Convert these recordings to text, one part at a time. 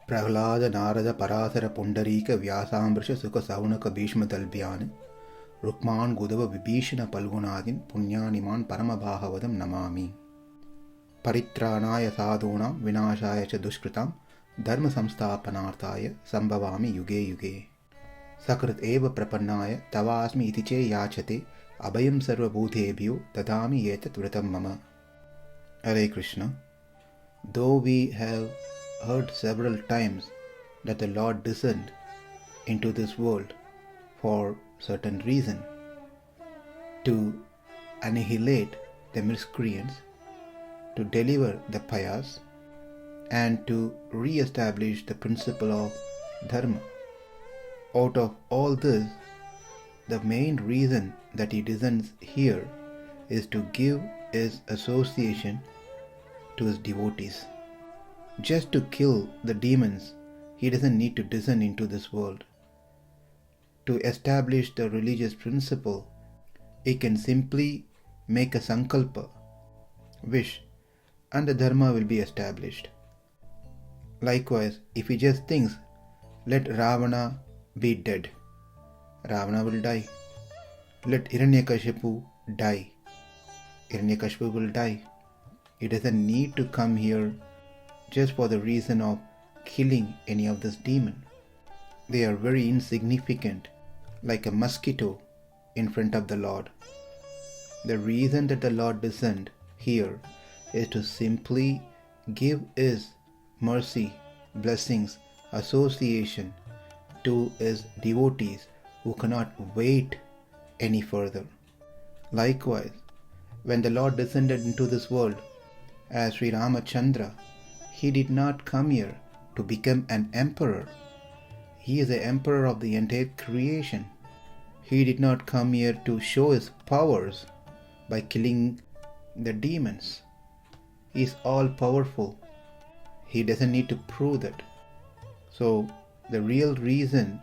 प्रह्लाद नारद पराशर पुंडरीक व्यासामृष सुख सौनक भीष्म दल्भ्यान् रुक्मान् गुदव विभीषण पल्गुनादीन् पुण्यानिमान् परमभागवतं नमामि। परित्राणाय साधूनां विनाशाय च दुष्कृतां धर्म संस्थापनार्थाय संभवामि युगे युगे। सकृत् एव प्रपन्नाय तवास्मि इति चे याचते अभयं सर्वभूतेभ्यो ददामि एतत् व्रतं मम। Hare Krishna. Though we have heard several times that the Lord descended into this world for certain reason, to annihilate the miscreants, to deliver the pious, and to re-establish the principle of dharma. Out of all this, the main reason that he descends here is to give his association to his devotees. Just to kill the demons, he doesn't need to descend into this world. To establish the religious principle, he can simply make a sankalpa, wish, and the dharma will be established. Likewise, if he just thinks, let Ravana be dead, Ravana will die. Let Hiranyakashipu die, Hiranyakashipu will die. He doesn't need to come here just for the reason of killing any of this demon. They are very insignificant, like a mosquito in front of the Lord. The reason that the Lord descended here is to simply give his mercy, blessings, association to his devotees who cannot wait any further. Likewise, when the Lord descended into this world as Sri Ramachandra, he did not come here to become an emperor. He is the emperor of the entire creation. He did not come here to show his powers by killing the demons. He is all powerful. He doesn't need to prove that. So the real reason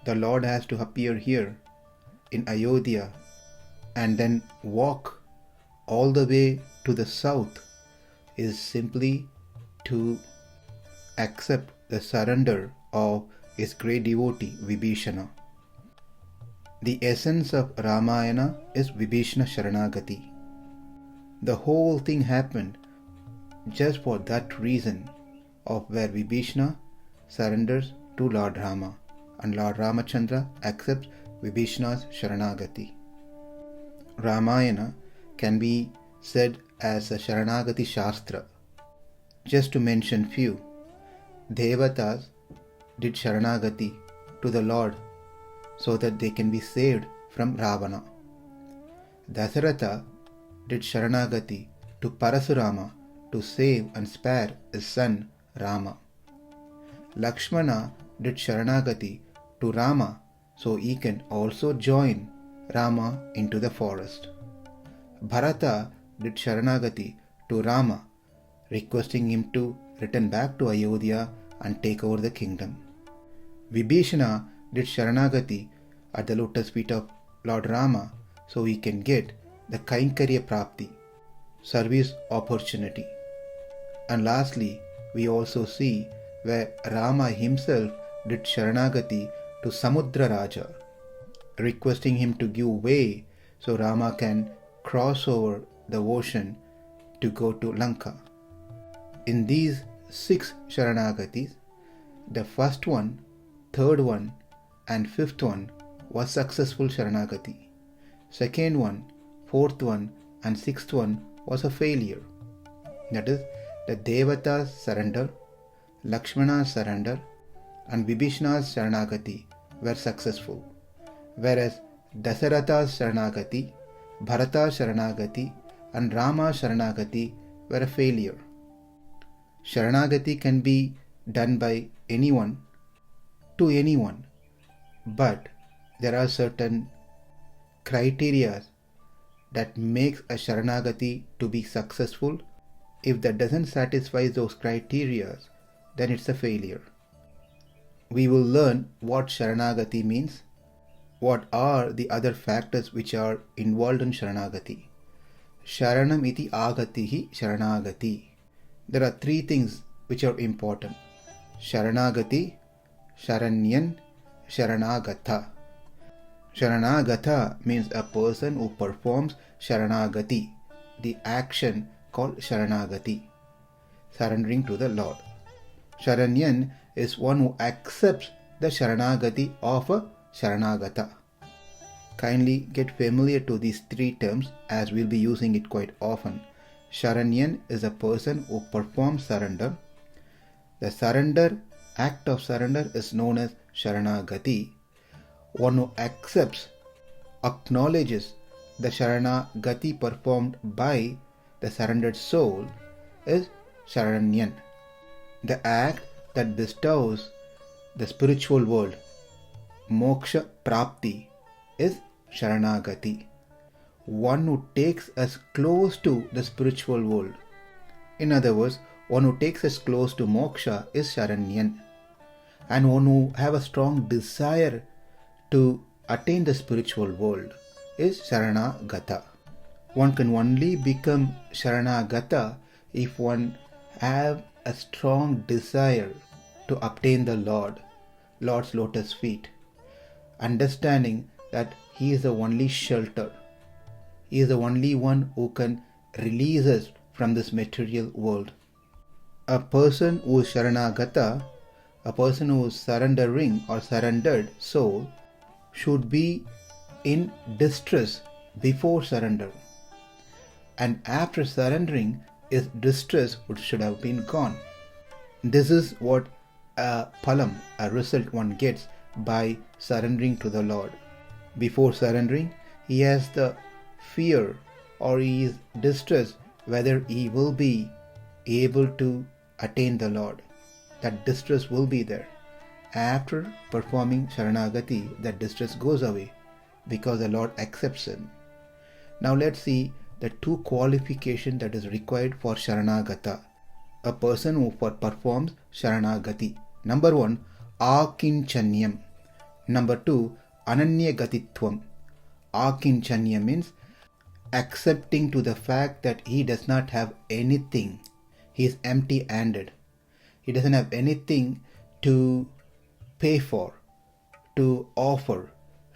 the Lord has to appear here in Ayodhya and then walk all the way to the south is simply to accept the surrender of his great devotee Vibhishana. The essence of Ramayana is Vibhishana Sharanagati. The whole thing happened just for that reason of where Vibhishana surrenders to Lord Rama and Lord Ramachandra accepts Vibhishana's Sharanagati. Ramayana can be said as a Sharanagati Shastra. Just to mention few, Devatas did Sharanagati to the Lord so that they can be saved from Ravana. Dasaratha did Sharanagati to Parasurama to save and spare his son Rama. Lakshmana did Sharanagati to Rama so he can also join Rama into the forest. Bharata did Sharanagati to Rama, requesting him to return back to Ayodhya and take over the kingdom. Vibhishana did Sharanagati at the lotus feet of Lord Rama so he can get the Kainkarya Prapti, service opportunity. And lastly, we also see where Rama himself did Sharanagati to Samudra Raja, requesting him to give way so Rama can cross over the ocean to go to Lanka. In these 6 Sharanagatis, the first one, third one, and fifth one was successful Sharanagati. Second one, fourth one, and sixth one was a failure. That is, the Devata's surrender, Lakshmana's surrender, and Vibhishana's Sharanagati were successful, whereas Dasaratha's Sharanagati, Bharata's Sharanagati, and Rama's Sharanagati were a failure. Sharanagati can be done by anyone to anyone, but there are certain criteria that makes a Sharanagati to be successful. If that doesn't satisfy those criteria, then it's a failure. We will learn what Sharanagati means, what are the other factors which are involved in Sharanagati. Sharanam iti agatihi Sharanagati. There are 3 things which are important. Sharanagati, Sharanyan, Sharanagata. Sharanagata means a person who performs Sharanagati, the action called Sharanagati, surrendering to the Lord. Sharanyan is one who accepts the Sharanagati of a Sharanagata. Kindly get familiar to these three terms as we'll be using it quite often. Sharanyan is a person who performs surrender. The surrender, act of surrender is known as Sharanagati. One who accepts, acknowledges the Sharanagati performed by the surrendered soul is Sharanyan. The act that bestows the spiritual world, moksha prapti, is Sharanagati. One who takes us close to the spiritual world. In other words, one who takes us close to moksha is Sharanyan. And one who have a strong desire to attain the spiritual world is Sharanagata. One can only become Sharanagata if one have a strong desire to obtain the Lord's lotus feet, understanding that He is the only shelter. He is the only one who can release us from this material world. A person who is Sharanagata, a person who is surrendering or surrendered soul, should be in distress before surrender. And after surrendering, his distress should have been gone. This is what a phalam, a result one gets by surrendering to the Lord. Before surrendering, he has the fear or he is distressed whether he will be able to attain the Lord. That distress will be there. After performing Sharanagati, that distress goes away because the Lord accepts him. Now let's see the two qualifications that is required for Sharanagata, a person who performs Sharanagati. Number 1, Akinchanyam. Number 2, Ananyagatitvam. Akinchanyam means accepting to the fact that he does not have anything. He is empty-handed. He doesn't have anything to pay for, to offer,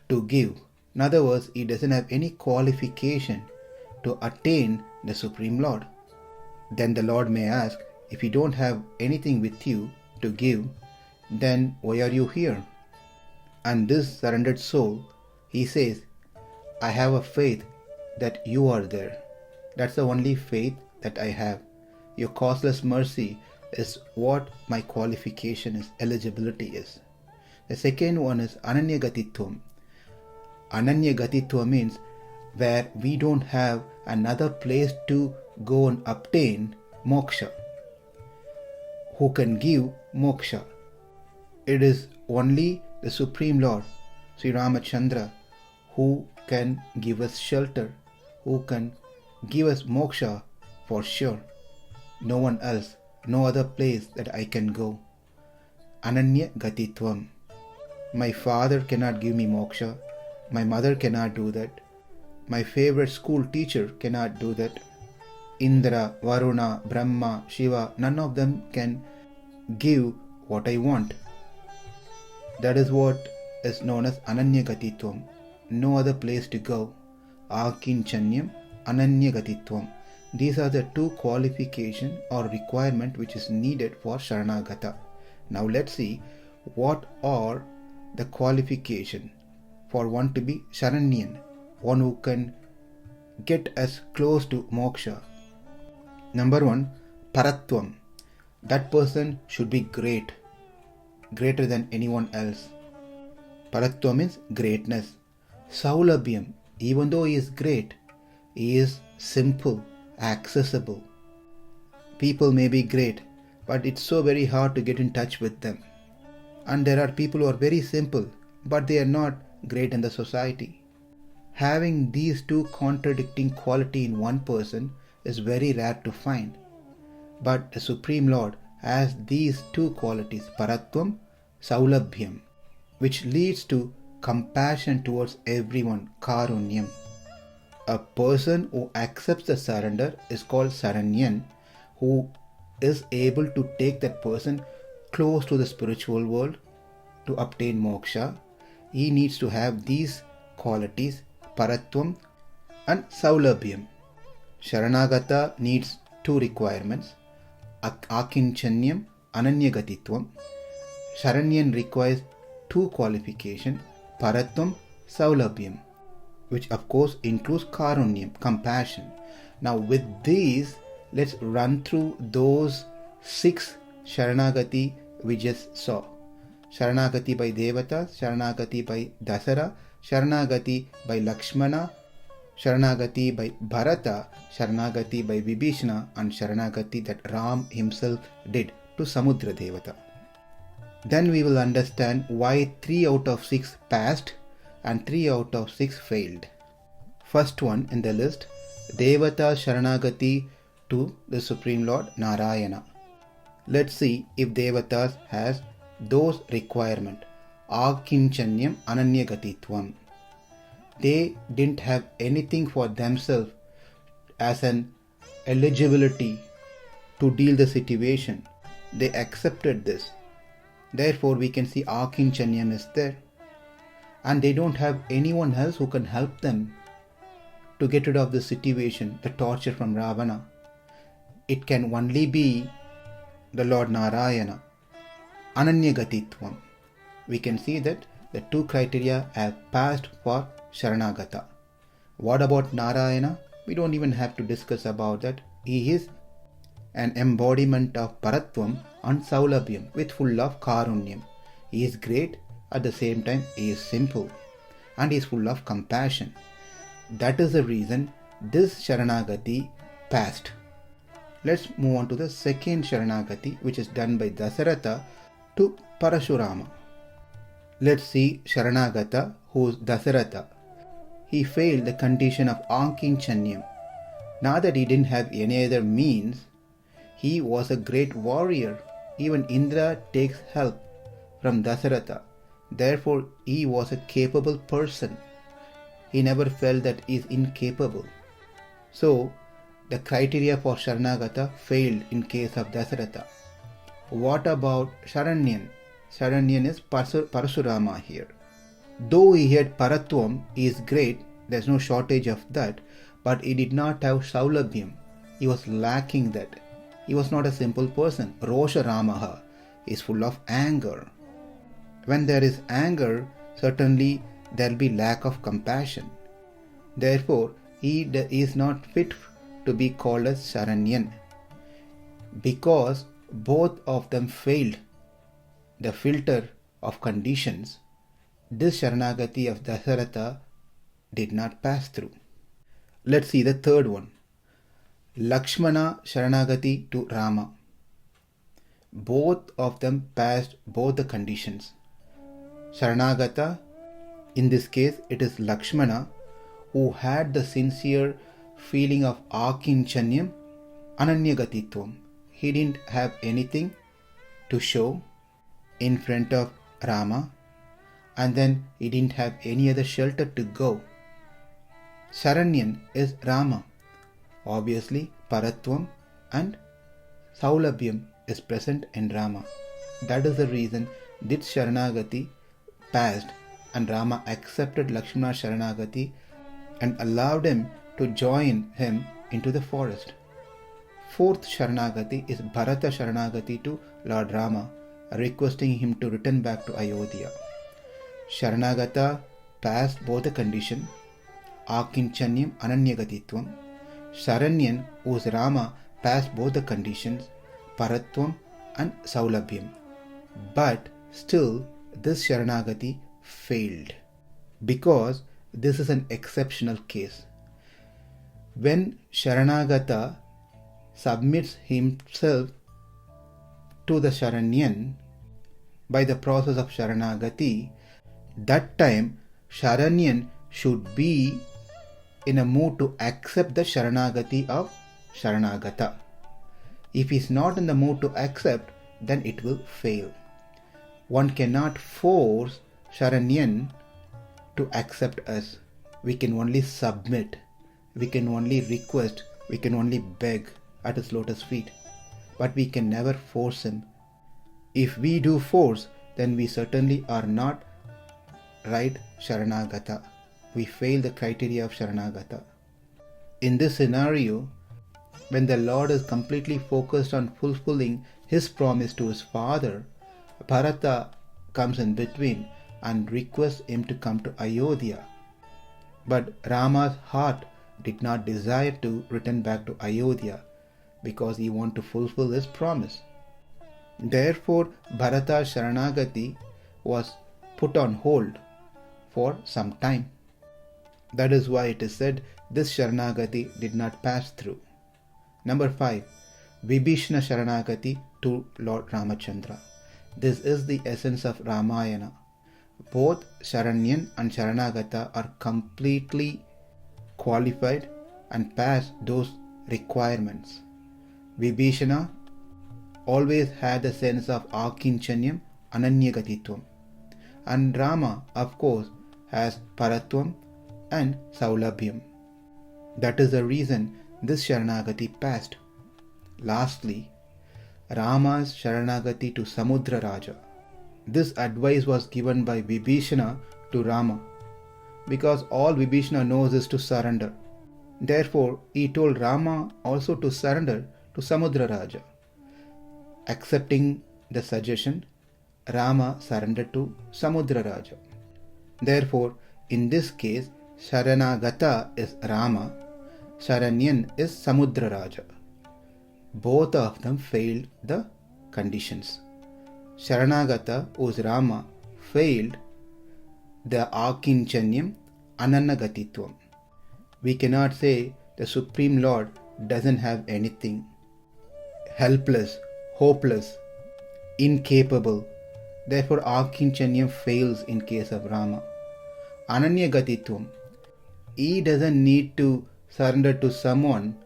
to give. In other words, he doesn't have any qualification to attain the Supreme Lord. Then the Lord may ask, if you don't have anything with you to give, then why are you here? And this surrendered soul, he says, I have a faith that you are there. That's the only faith that I have. Your causeless mercy is what my qualification is, eligibility is. The second one is Ananyagatitvam. Ananyagatitva means where we don't have another place to go and obtain moksha. Who can give moksha? It is only the Supreme Lord, Sri Ramachandra, who can give us shelter, who can give us moksha for sure. No one else, no other place that I can go. Ananyagatitvam. My father cannot give me moksha. My mother cannot do that. My favorite school teacher cannot do that. Indra, Varuna, Brahma, Shiva, none of them can give what I want. That is what is known as Ananyagatitvam. No other place to go. Akinchanyam, Ananyagatitvam. These are the two qualifications or requirement which is needed for Sharanagata. Now let's see what are the qualification for one to be Sharanyan, one who can get us close to moksha. Number 1, Paratvam. That person should be great, greater than anyone else. Paratvam means greatness. Saulabhyam, even though he is great, he is simple, accessible. People may be great, but it's so very hard to get in touch with them. And there are people who are very simple, but they are not great in the society. Having these two contradicting qualities in one person is very rare to find. But the Supreme Lord has these two qualities, Paratvam, Saulabhyam, which leads to compassion towards everyone, Karunyam. A person who accepts the surrender is called Saranyan, who is able to take that person close to the spiritual world to obtain moksha, he needs to have these qualities, paratvam and saulabhyam. Sharanagata needs two requirements, akinchanyam, ananyagatitvam. Sharanyan requires two qualifications, paratvam, saulabhyam, which of course includes karunyam, compassion. Now with these, let's run through those 6 Sharanagati we just saw. Sharanagati by Devatas, Sharanagati by Dasara, Sharanagati by Lakshmana, Sharanagati by Bharata, Sharanagati by Vibhishana, and Sharanagati that Ram himself did to Samudra Devata. Then we will understand why 3 out of 6 passed and 3 out of 6 failed. First one in the list, Devata Sharanagati to the Supreme Lord Narayana. Let's see if Devatas has those requirements. Akinchanyam ananyagatitvam. They didn't have anything for themselves as an eligibility to deal the situation. They accepted this. Therefore, we can see Akinchanyam is there. And they don't have anyone else who can help them to get rid of the situation, the torture from Ravana. It can only be the Lord Narayana. Ananyagatitvam. We can see that the 2 criteria have passed for Sharanagata. What about Narayana? We don't even have to discuss about that. He is an embodiment of Paratvam and Saulabhyam with full of Karunyam. He is great, at the same time he is simple and he is full of compassion. That is the reason this Sharanagati passed. Let's move on to the second Sharanagati, which is done by Dasaratha to Parashurama. Let's see Sharanagata, who is Dasaratha. He failed the condition of Ankinchanyam. Now that he didn't have any other means, he was a great warrior. Even Indra takes help from Dasaratha. Therefore, he was a capable person. He never felt that he is incapable. So, the criteria for Sharanagata failed in case of Dasaratha. What about Sharanyan? Sharanyan is Parashurama here. Though he had Paratvam, he is great, there's no shortage of that, but he did not have Saulabhyam. He was lacking that. He was not a simple person. Rosha Ramaha is full of anger. When there is anger, certainly there will be lack of compassion. Therefore, he is not fit to be called as Sharanyan. Because both of them failed the filter of conditions, this Sharanagati of Dasaratha did not pass through. Let's see the third one. Lakshmana Sharanagati to Rama. Both of them passed both the conditions. Sharanagata, in this case it is Lakshmana, who had the sincere feeling of Akinchanyam, Ananyagatitvam. He didn't have anything to show in front of Rama, and then he didn't have any other shelter to go. Sharanyan is Rama. Obviously, Paratvam and Saulabhyam is present in Rama. That is the reason this Sharanagati passed, and Rama accepted Lakshmana Sharanagati and allowed him to join him into the forest. Fourth Sharanagati is Bharata Sharanagati to Lord Rama, requesting him to return back to Ayodhya. Sharanagata passed both the condition, Akinchanyam Ananyagatitvam. Sharanyan, who is Rama, passed both the conditions, Paratvam and Saulabhyam. But still, this Sharanagati failed, because this is an exceptional case. When Sharanagata submits himself to the Sharanyan by the process of Sharanagati, that time Sharanyan should be in a mood to accept the Sharanagati of Sharanagata. If he is not in the mood to accept, then it will fail. One cannot force Sharanyan to accept us. We can only submit, we can only request, we can only beg at his lotus feet, but we can never force him. If we do force, then we certainly are not right Sharanagata. We fail the criteria of Sharanagata. In this scenario, when the Lord is completely focused on fulfilling his promise to his father, Bharata comes in between and requests him to come to Ayodhya. But Rama's heart did not desire to return back to Ayodhya because he wanted to fulfill his promise. Therefore, Bharata's Sharanagati was put on hold for some time. That is why it is said this Sharanagati did not pass through. Number 5. Vibhishana Sharanagati to Lord Ramachandra. This is the essence of Ramayana. Both Sharanyan and Sharanagata are completely qualified and pass those requirements. Vibhishana always had the sense of Akinchanyam, Ananyagatitvam. And Rama, of course, has Paratvam and Saulabhyam. That is the reason this Sharanagati passed. Lastly, Rama's Sharanagati to Samudra Raja. This advice was given by Vibhishana to Rama because all Vibhishana knows is to surrender. Therefore, he told Rama also to surrender to Samudra Raja. Accepting the suggestion, Rama surrendered to Samudra Raja. Therefore, in this case, Sharanagata is Rama, Sharanyan is Samudra Raja. Both of them failed the conditions. Sharanagata, who is Rama, failed the Akinchanyam, Ananagatitvam. We cannot say the Supreme Lord doesn't have anything. Helpless, hopeless, incapable. Therefore, Akinchanyam fails in case of Rama. Ananyagatitvam. He doesn't need to surrender to someone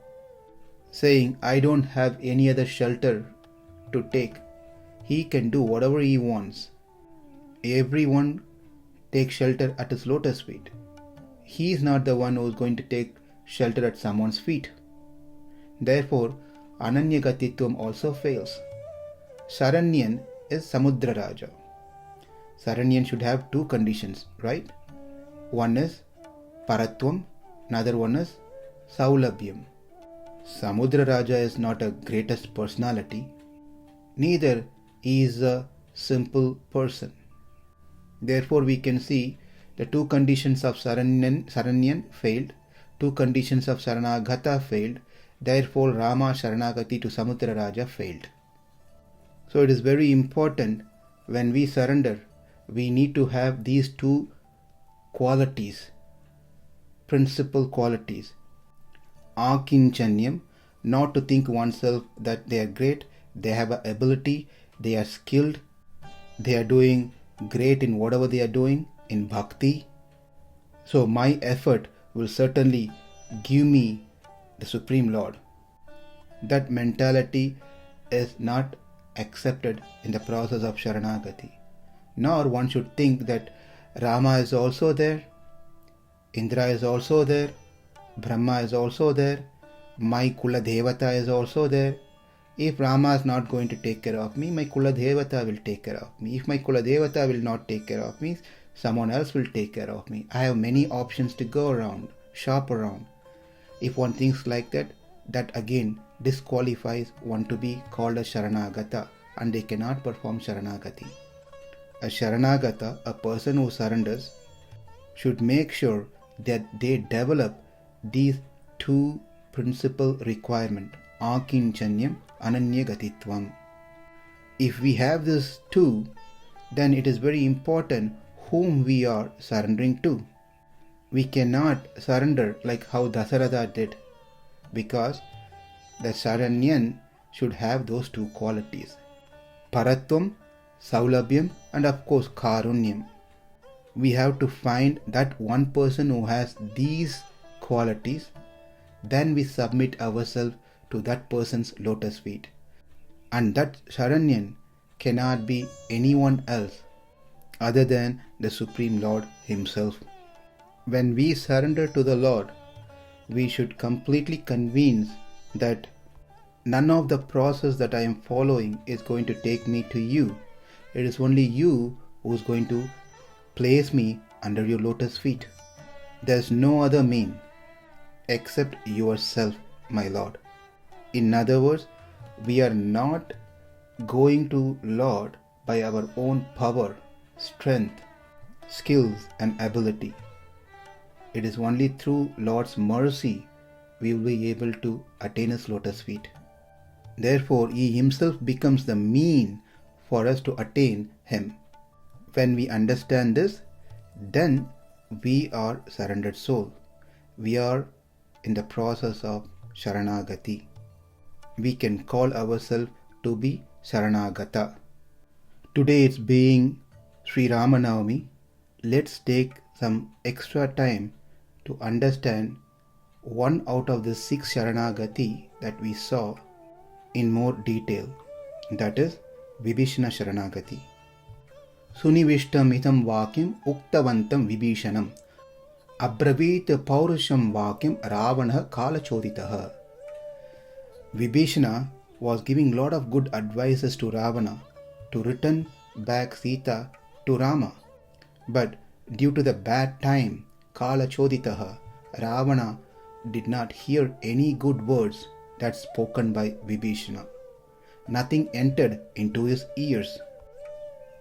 saying, I don't have any other shelter to take. He can do whatever he wants. Everyone takes shelter at his lotus feet. He is not the one who is going to take shelter at someone's feet. Therefore, Ananyagatitvam also fails. Sharanyan is Samudra Raja. Sharanyan should have two conditions, right? One is Paratvam, another one is Saulabhyam. Samudra Raja is not a greatest personality, neither he is a simple person. Therefore, we can see the two conditions of Sharanyan failed, two conditions of Sharanagata failed, therefore Rama Sharanagati to Samudra Raja failed. So it is very important when we surrender, we need to have these two qualities, principal qualities. Akinchanyam, not to think oneself that they are great, they have an ability, they are skilled, they are doing great in whatever they are doing in bhakti. So my effort will certainly give me the Supreme Lord. That mentality is not accepted in the process of Sharanagati. Nor one should think that Rama is also there, Indra is also there, Brahma is also there, my Kula Devata is also there. If Rama is not going to take care of me, my Kula Devata will take care of me. If my Kula Devata will not take care of me, someone else will take care of me. I have many options to go around, shop around. If one thinks like that, that again disqualifies one to be called a Sharanagata, and they cannot perform Sharanagati. A Sharanagata, a person who surrenders, should make sure that they develop these two principal requirements, Akinchanyam, Ananyagatitvam. If we have these two, then it is very important whom we are surrendering to. We cannot surrender like how Dasaratha did, because the Sharanyan should have those two qualities, Paratvam, Saulabhyam, and of course Karunyam. We have to find that one person who has these qualities, then we submit ourselves to that person's lotus feet. And that Sharanyan cannot be anyone else other than the Supreme Lord Himself. When we surrender to the Lord, we should completely convince that None of the process that I am following is going to take me to you. It is only you who is going to place me under your lotus feet. There is no other mean except yourself, my Lord. In other words, we are not going to Lord by our own power, strength, skills and ability. It is only through Lord's mercy we will be able to attain His lotus feet. Therefore, He Himself becomes the mean for us to attain Him. When we understand this, then we are surrendered soul. We are in the process of Sharanagati. We can call ourselves to be Sharanagata. Today it's being Sri Ramanavami. Let's take some extra time to understand one out of the 6 Sharanagati that we saw in more detail. That is Vibhishana Sharanagati. Sunivishtam itam vakyam uktavantam Vibhishanam abravit paurusham vakyam Ravana kalachoditaha. Vibhishana was giving lot of good advices to Ravana to return back Sita to Rama. But due to the bad time, kalachoditaha, Ravana did not hear any good words that spoken by Vibhishana. Nothing entered into his ears.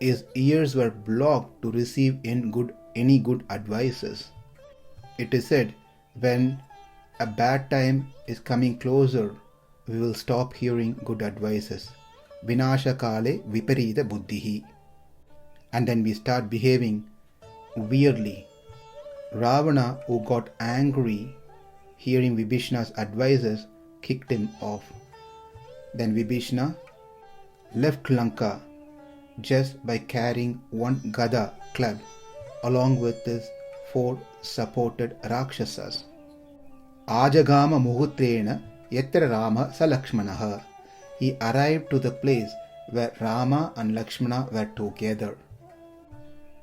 His ears were blocked to receive any good advices. It is said, when a bad time is coming closer, we will stop hearing good advices. Vinasha kale viparita buddhihi. And then we start behaving weirdly. Ravana, who got angry hearing Vibhishana's advices, kicked him off. Then Vibhishana left Lanka just by carrying one Gada club along with his 4 supported Rakshasas. Ajagama muhutrena yatra Rama sa Lakshmanaha. He arrived to the place where Rama and Lakshmana were together.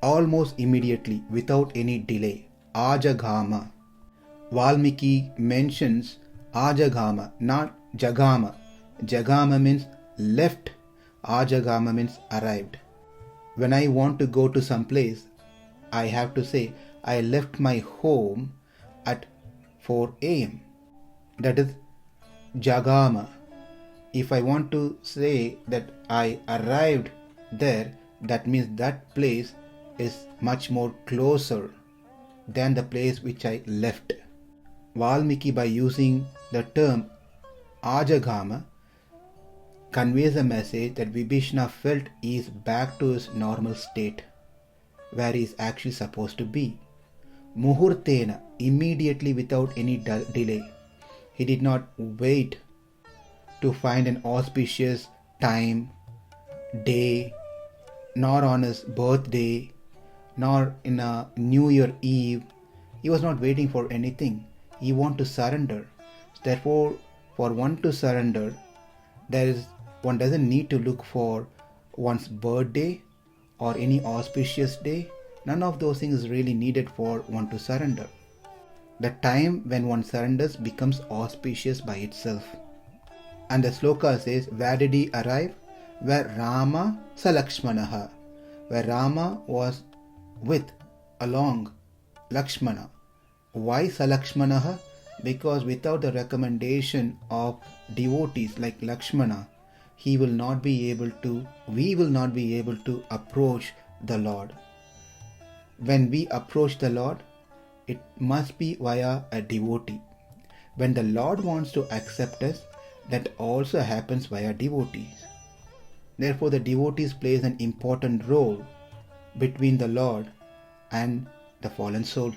Almost immediately, without any delay. Ajagama. Valmiki mentions Ajagama, not Jagama. Jagama means left. Ajagama means arrived. When I want to go to some place, I have to say I left my home at 4 a.m. That is Jagama. If I want to say that I arrived there, that means that place is much more closer than the place which I left. Valmiki, by using the term Ajagama, conveys a message that Vibhishana felt he is back to his normal state, where he is actually supposed to be. Muhurtena, immediately without any delay. He did not wait to find an auspicious time, day, nor on his birthday, nor in a New Year Eve. He was not waiting for anything. He wanted to surrender. Therefore, for one to surrender, one doesn't need to look for one's birthday or any auspicious day. None of those things is really needed for one to surrender. The time when one surrenders becomes auspicious by itself. And the sloka says, where did he arrive? Where Rama sa Lakshmanaha. Where Rama was along Lakshmana. Why sa Lakshmanaha? Because without the recommendation of devotees like Lakshmana, we will not be able to approach the Lord. When we approach the Lord, it must be via a devotee. When the Lord wants to accept us, that also happens via devotees. Therefore, the devotees plays an important role between the Lord and the fallen soul.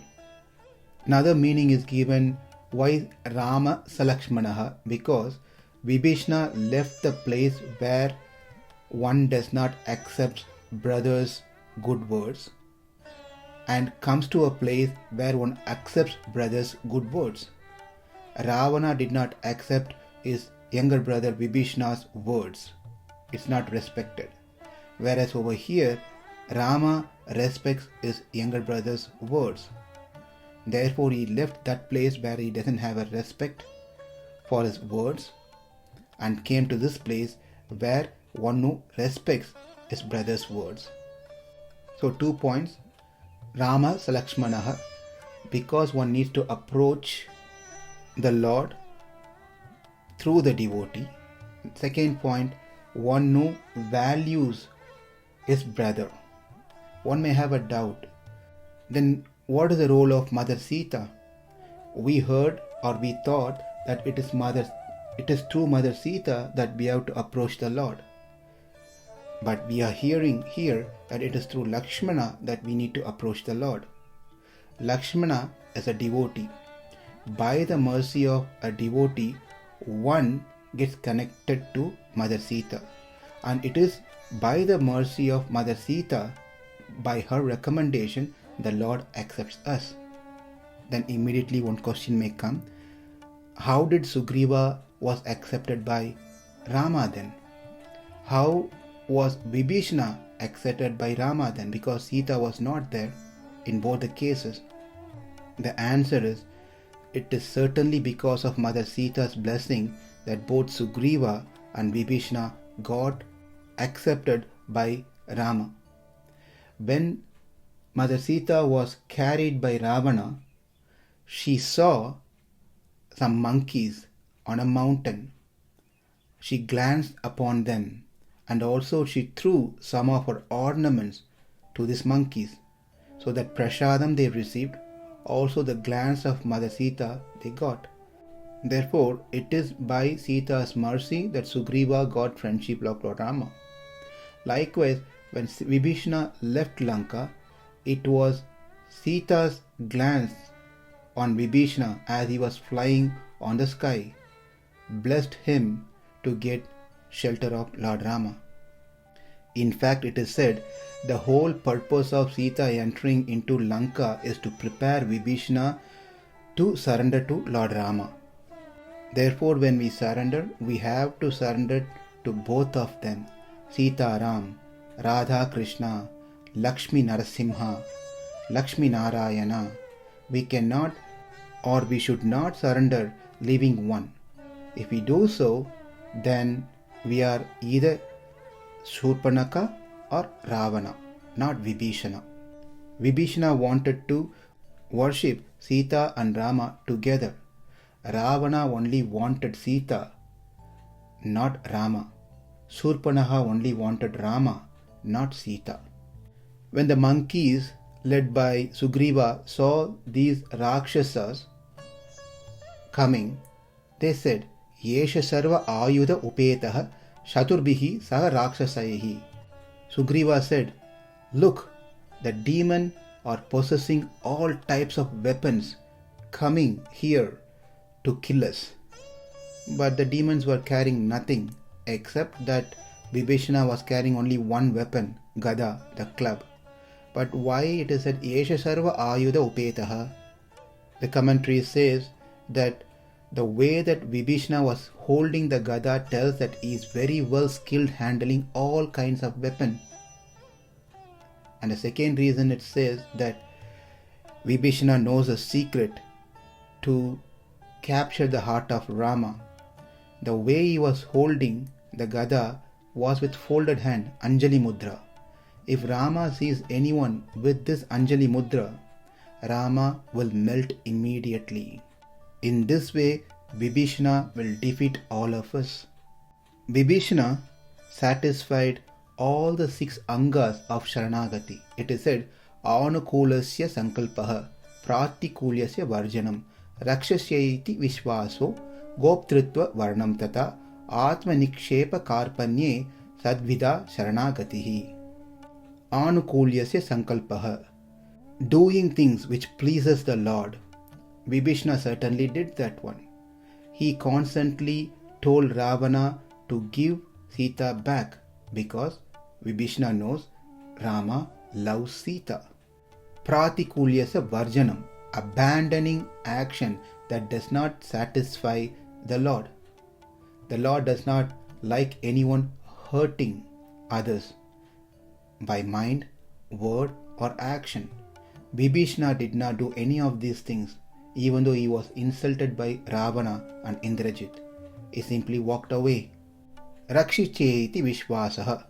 Another meaning is given why Rama Salakshmanaha, because Vibhishana left the place where one does not accept brothers' good words and comes to a place where one accepts brothers' good words. Ravana did not accept his younger brother Vibhishana's words. It's not respected. Whereas over here, Rama respects his younger brother's words. Therefore, he left that place where he doesn't have a respect for his words and came to this place where one who respects his brother's words. So 2 points. Rama Salakshmanaha, because one needs to approach the Lord through the devotee. Second point, one who values his brother. One may have a doubt. Then what is the role of Mother Sita? We heard or we thought that it is through Mother Sita that we have to approach the Lord. But we are hearing here that it is through Lakshmana that we need to approach the Lord. Lakshmana is a devotee. By the mercy of a devotee, one gets connected to Mother Sita. And it is by the mercy of Mother Sita, by her recommendation, the Lord accepts us. Then immediately one question may come. How did Sugriva was accepted by Rama then? How was Vibhishana accepted by Rama then? Because Sita was not there in both the cases. The answer is, it is certainly because of Mother Sita's blessing that both Sugriva and Vibhishana got accepted by Rama. When Mother Sita was carried by Ravana, she saw some monkeys on a mountain. She glanced upon them, and also she threw some of her ornaments to these monkeys, so that prasadam they received, also the glance of Mother Sita they got. Therefore, it is by Sita's mercy that Sugriva got friendship of Lord Rama. Likewise, when Vibhishana left Lanka, it was Sita's glance on Vibhishana as he was flying on the sky blessed him to get shelter of Lord Rama. In fact, it is said the whole purpose of Sita entering into Lanka is to prepare Vibhishana to surrender to Lord Rama. Therefore, when we surrender, we have to surrender to both of them, Sita Ram, Radha Krishna, Lakshmi Narasimha, Lakshmi Narayana. We cannot or we should not surrender leaving one. If we do so, then we are either Shurpanaka or Ravana, not Vibhishana. Vibhishana wanted to worship Sita and Rama together. Ravana only wanted Sita, not Rama. Shurpanaka only wanted Rama, not Sita. When the monkeys led by Sugriva saw these Rakshasas coming, they said, Yesha sarva ayudha upetaha shaturbihi saha rakshasayihi. Sugriva said, look, the demon are possessing all types of weapons coming here to kill us. But the demons were carrying nothing except that Vibhishana was carrying only one weapon, Gada, the club. But why it is said Yesha sarva ayudha upetaha? The commentary says that the way that Vibhishana was holding the Gada tells that he is very well skilled handling all kinds of weapons. And the second reason it says that Vibhishana knows a secret to capture the heart of Rama. The way he was holding the Gada was with folded hand, Anjali Mudra. If Rama sees anyone with this Anjali Mudra, Rama will melt immediately. In this way, Vibhishana will defeat all of us. Vibhishana satisfied all the 6 angas of Sharanagati. It is said, Anukulasya sankalpaha, pratikulyasya varjanam, rakshasyaiti vishvaso, goptritva varnam tata, atma nikshepa karpanye sadvida Sharanagatihi. Anukulyasya sankalpaha, doing things which pleases the Lord. Vibhishana certainly did that one. He constantly told Ravana to give Sita back because Vibhishana knows Rama loves Sita. Pratikulyasya varjanam, abandoning action that does not satisfy the Lord. The Lord does not like anyone hurting others by mind, word or action. Vibhishana did not do any of these things, even though he was insulted by Ravana and Indrajit. he simply walked away. Rakshiceti Vishwasaha,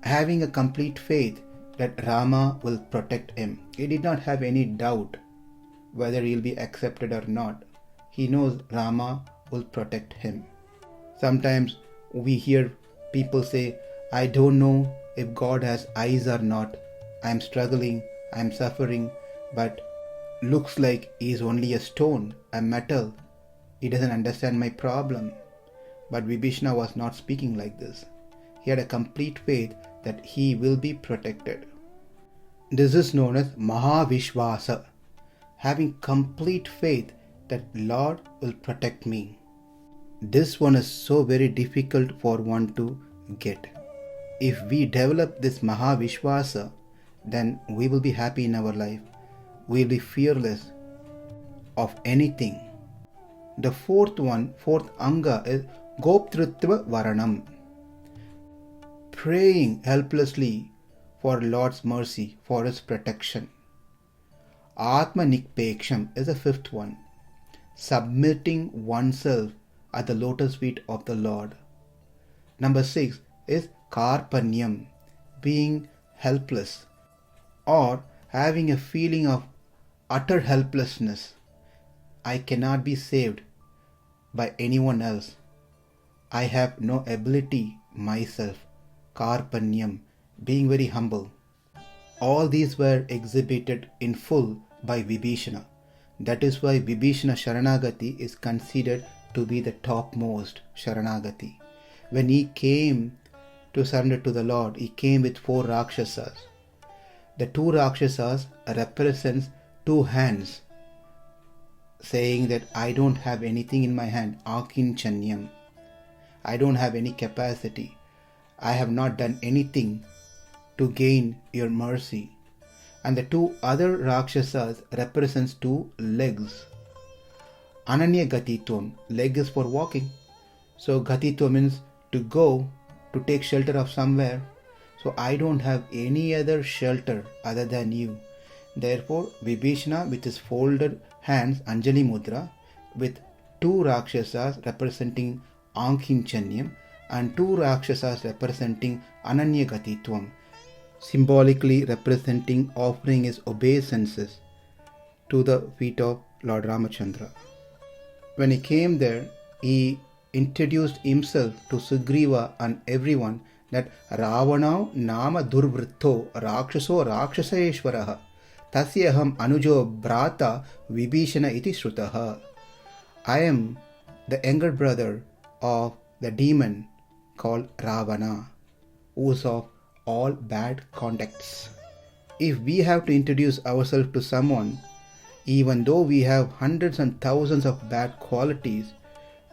having a complete faith that Rama will protect him. He did not have any doubt whether he'll be accepted or not. He knows Rama will protect him. Sometimes we hear people say, I don't know if God has eyes or not. I'm struggling, I'm suffering, but looks like he is only a stone, a metal. He doesn't understand my problem. But Vibhishana was not speaking like this. He had a complete faith that he will be protected. This is known as Mahavishwasa, having complete faith that Lord will protect me. This one is so very difficult for one to get. If we develop this Mahavishwasa, then we will be happy in our life. We will be fearless of anything. The fourth anga is Goptrutva Varanam, praying helplessly for Lord's mercy, for His protection. Atma Nikpeksham is the fifth one, submitting oneself at the lotus feet of the Lord. Number 6 is Karpanyam, being helpless or having a feeling of utter helplessness. I cannot be saved by anyone else. I have no ability myself. Karpanyam, being very humble. All these were exhibited in full by Vibhishana. That is why Vibhishana Sharanagati is considered to be the topmost Sharanagati. When he came to surrender to the Lord, he came with 4 Rakshasas. The 2 Rakshasas represents 2 hands, saying that I don't have anything in my hand, Akinchanyam. I don't have any capacity. I have not done anything to gain your mercy. And the 2 other Rakshasas represents 2 legs. Ananya Gatitvam, leg is for walking. So Gatitvam means to go, to take shelter of somewhere. So I don't have any other shelter other than you. Therefore, Vibhishana with his folded hands, Anjali Mudra, with 2 Rakshasas representing Ankinchanyam and 2 Rakshasas representing Ananya Gatitvam, symbolically representing offering his obeisances to the feet of Lord Ramachandra. When he came there, he introduced himself to Sugriva and everyone that Ravana Nama Durvritto Rakshaso Rakshaseshwaraha Tasyaham Anujo Brata Vibhishana iti Shrutaha. I am the younger brother of the demon called Ravana, who is of all bad contacts. If we have to introduce ourselves to someone, even though we have hundreds and thousands of bad qualities,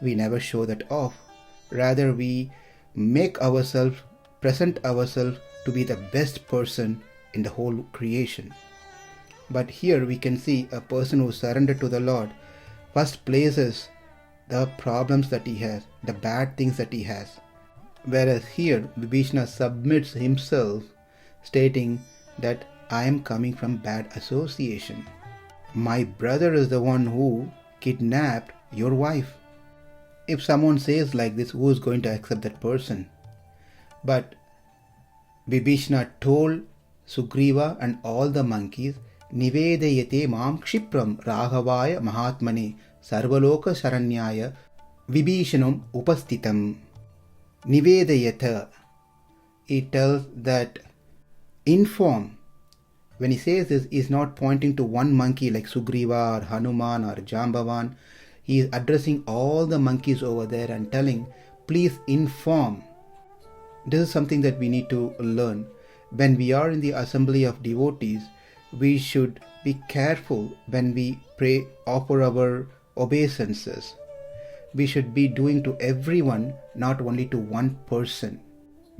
we never show that off. Rather, we make ourselves, present ourselves to be the best person in the whole creation. But here we can see a person who surrendered to the Lord first places the problems that he has, the bad things that he has. Whereas here, Vibhishana submits himself, stating that I am coming from bad association. My brother is the one who kidnapped your wife. If someone says like this, who is going to accept that person? But Vibhishana told Sugriva and all the monkeys, Nivedayate mam kshipram raghavaya mahatmane sarvaloka saranyaya vibhishanam upastitam. Nivedayata. He tells that inform. When he says this, he is not pointing to one monkey like Sugriva or Hanuman or Jambavan. He is addressing all the monkeys over there and telling, please inform. This is something that we need to learn. When we are in the assembly of devotees, we should be careful when we pray, offer our obeisances. We should be doing to everyone, not only to one person.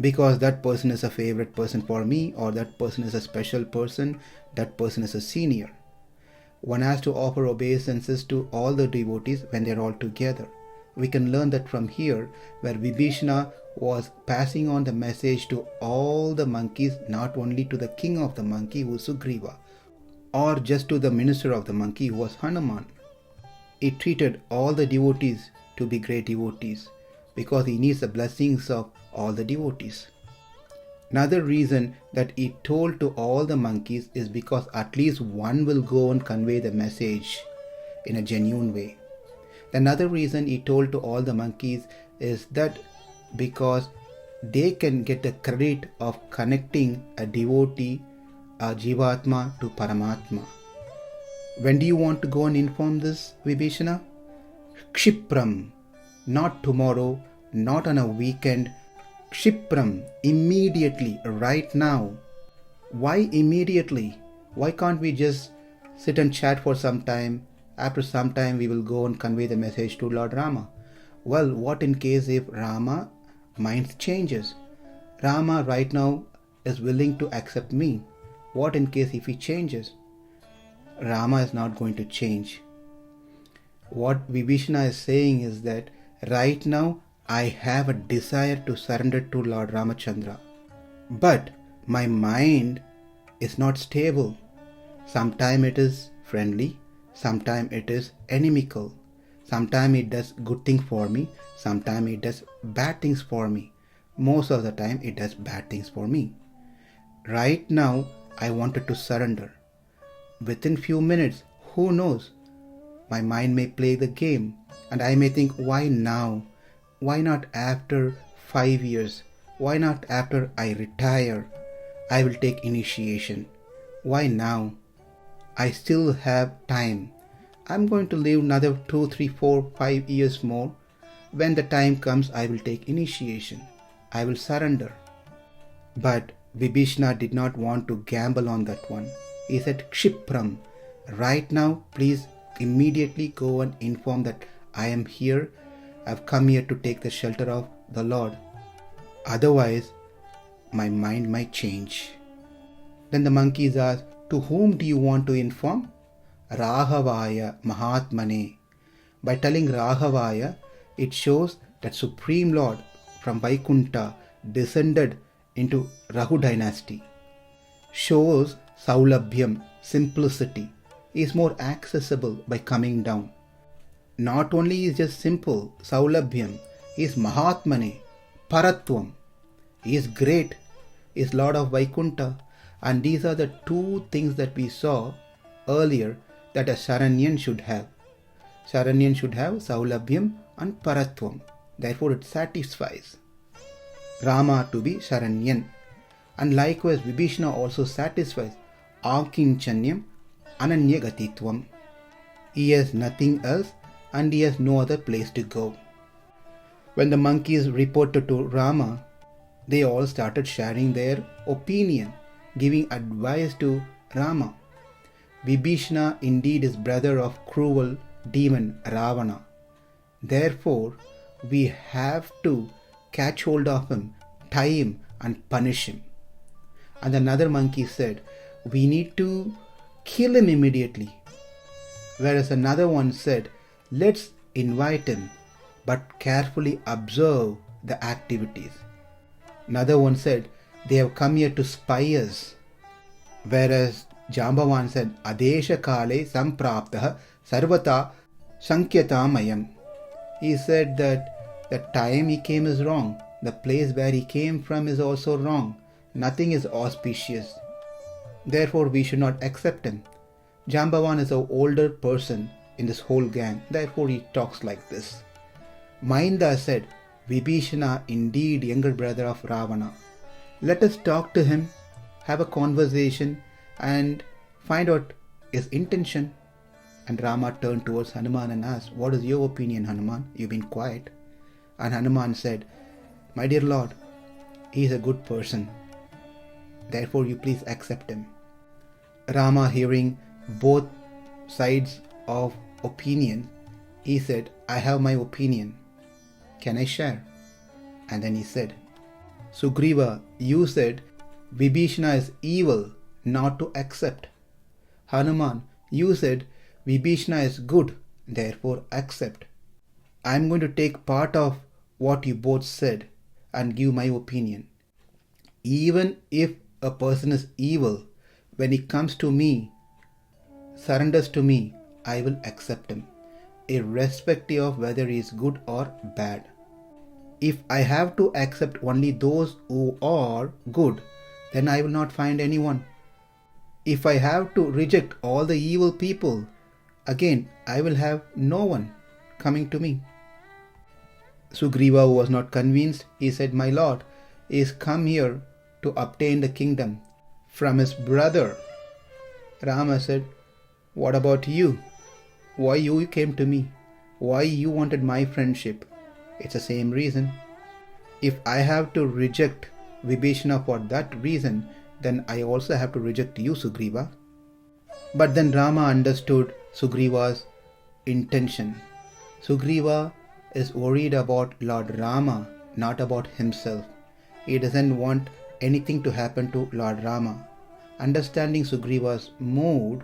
Because that person is a favorite person for me, or that person is a special person, that person is a senior. One has to offer obeisances to all the devotees when they are all together. We can learn that from here, where Vibhishana was passing on the message to all the monkeys, not only to the king of the monkey who is Sugriva, or just to the minister of the monkey who was Hanuman. He treated all the devotees to be great devotees, because he needs the blessings of all the devotees. Another reason that he told to all the monkeys is because at least one will go and convey the message in a genuine way. Another reason he told to all the monkeys is that because they can get the credit of connecting a devotee, a Jivatma, to Paramatma. When do you want to go and inform this, Vibhishana? Kshipram, not tomorrow, not on a weekend. Kshipram, immediately, right now. Why immediately? Why can't we just sit and chat for some time? After some time we will go and convey the message to Lord Rama. Well, what in case if Rama mind changes? Rama right now is willing to accept me. What in case if he changes? Rama is not going to change. What Vibhishana is saying is that right now I have a desire to surrender to Lord Ramachandra. But my mind is not stable. Sometimes it is friendly, sometimes it is inimical. Sometimes it does good things for me, sometimes it does bad things for me. Most of the time it does bad things for me. Right now I wanted to surrender. Within few minutes, who knows? My mind may play the game and I may think, why now? Why not after 5 years? Why not after I retire? I will take initiation. Why now? I still have time. I'm going to live another 2, 3, 4, 5 years more. When the time comes, I will take initiation. I will surrender. But Vibhishana did not want to gamble on that one. He said, Kshipram, right now, please immediately go and inform that I am here. I've come here to take the shelter of the Lord. Otherwise, my mind might change. Then the monkeys asked, to whom do you want to inform? Raghavaya Mahatmane. By telling Raghavaya, it shows that Supreme Lord from Vaikuntha descended into Rahu dynasty. Shows Saulabhyam, simplicity. He is more accessible by coming down. Not only is just simple, Saulabhyam, he is Mahatmane, Paratvam. He is great, he is Lord of Vaikuntha. And these are the two things that we saw earlier that a Sharanyan should have. Sharanyan should have Saulabhyam and Paratvam. Therefore it satisfies Rama to be Sharanyan. And likewise Vibhishana also satisfies Akinchanyam Ananyagatitvam. He has nothing else and he has no other place to go. When the monkeys reported to Rama, they all started sharing their opinion, giving advice to Rama. Vibhishana indeed is brother of cruel demon Ravana. Therefore, we have to catch hold of him, tie him and punish him. And another monkey said, we need to kill him immediately. Whereas another one said, let's invite him, but carefully observe the activities. Another one said, they have come here to spy us. Whereas Jambavan said, Adesha Kale Sampraptaha Sarvata Sankyatamayam. He said that the time he came is wrong. The place where he came from is also wrong. Nothing is auspicious. Therefore, we should not accept him. Jambavan is an older person in this whole gang. Therefore, he talks like this. Mainda said, Vibhishana indeed younger brother of Ravana. Let us talk to him, have a conversation and find out his intention. And Rama turned towards Hanuman and asked, what is your opinion, Hanuman? You've been quiet. And Hanuman said, my dear Lord, he is a good person. Therefore, you please accept him. Rama, hearing both sides of opinion, he said, I have my opinion. Can I share? And then he said, Sugriva, you said Vibhishana is evil, not to accept. Hanuman, you said Vibhishana is good, therefore accept. I am going to take part of what you both said and give my opinion. Even if a person is evil, when he comes to me, surrenders to me, I will accept him. irrespective of whether he is good or bad. If I have to accept only those who are good, then I will not find anyone. If I have to reject all the evil people, again I will have no one coming to me. Sugriva was not convinced. He said, "My lord is come here to obtain the kingdom from his brother." Rama said, "What about you? Why you came to me? Why you wanted my friendship? It's the same reason. If I have to reject Vibhishana for that reason, then I also have to reject you, Sugriva." But then Rama understood Sugriva's intention. Sugriva is worried about Lord Rama, not about himself. He doesn't want anything to happen to Lord Rama. Understanding Sugriva's mood,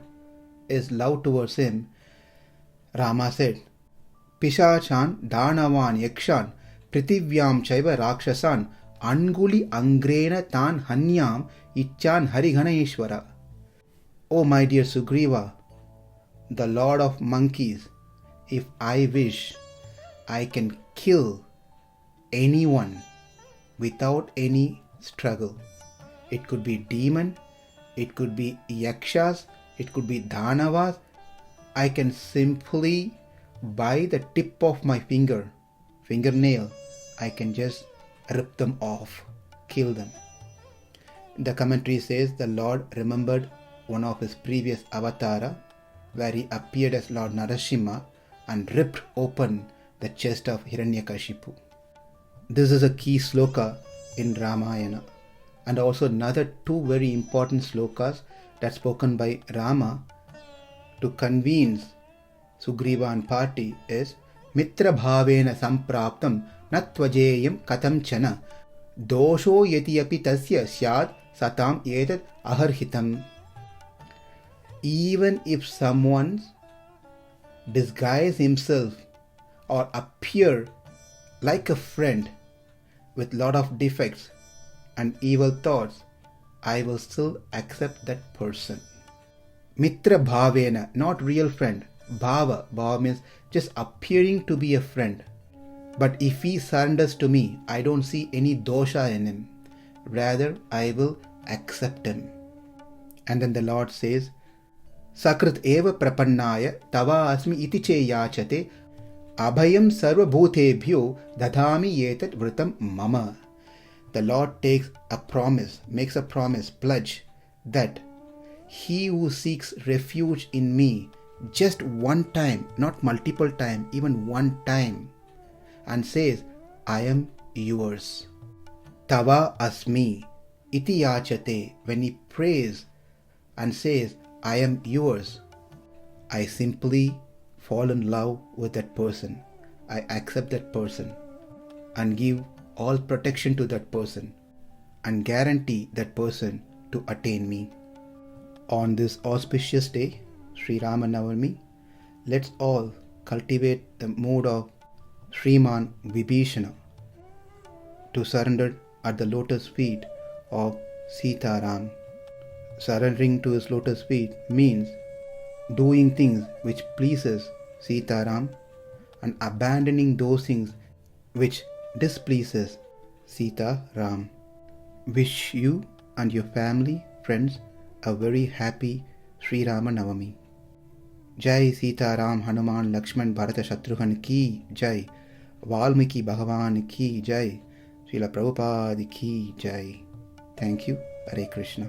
his love towards him, Rama said, "Pishachan, Danavan, Yakshan, Prithivyam Chaiva Rakshasan, Anguli Angrena Tan Hanyam, Icchan Harighana. Oh my dear Sugriva, the Lord of monkeys, if I wish, I can kill anyone without any struggle. It could be demon, it could be yakshas, it could be dhanavas. I can simply, by the tip of my fingernail, I can just rip them off, kill them." The commentary says the Lord remembered one of his previous avatara, where he appeared as Lord Narasimha and ripped open the chest of Hiranyakashipu. This is a key sloka in Ramayana, and also another two very important slokas that's spoken by Rama to convince Sugriva and party is Mitra Bhavena Sampraptam Natvajeyam Katam Chana Dosho Yetiyapi Tasya Syad Satam Etat Aharhitam. Even if someone disguise himself or appear like a friend with lot of defects and evil thoughts, I will still accept that person. Mitra Bhavena, not real friend. Bhava means just appearing to be a friend. But if he surrenders to me, I don't see any dosha in him. Rather, I will accept him. And then the Lord says, Sakrit eva prapannaya tava asmi iti che yachate abhayam sarva bhutebhyo dadhami yetat vritam mama. The Lord makes a promise, pledge that he who seeks refuge in me just one time, not multiple times, even one time, and says, I am yours. Tava asmi iti yachate. When he prays and says, I am yours, I simply fall in love with that person. I accept that person and give all protection to that person and guarantee that person to attain me. On this auspicious day, Sri Ramanavami, let's all cultivate the mood of Sriman Vibhishana to surrender at the lotus feet of Sita Ram. Surrendering to his lotus feet means doing things which pleases Sita Ram and abandoning those things which displeases Sita Ram. Wish you and your family, friends, a very happy Sri Ramanavami. Jai Sita Ram Hanuman Lakshman Bharata Shatrughan ki Jai. Valmiki Bhagavan ki Jai. Srila Prabhupada ki Jai. Thank you. Hare Krishna.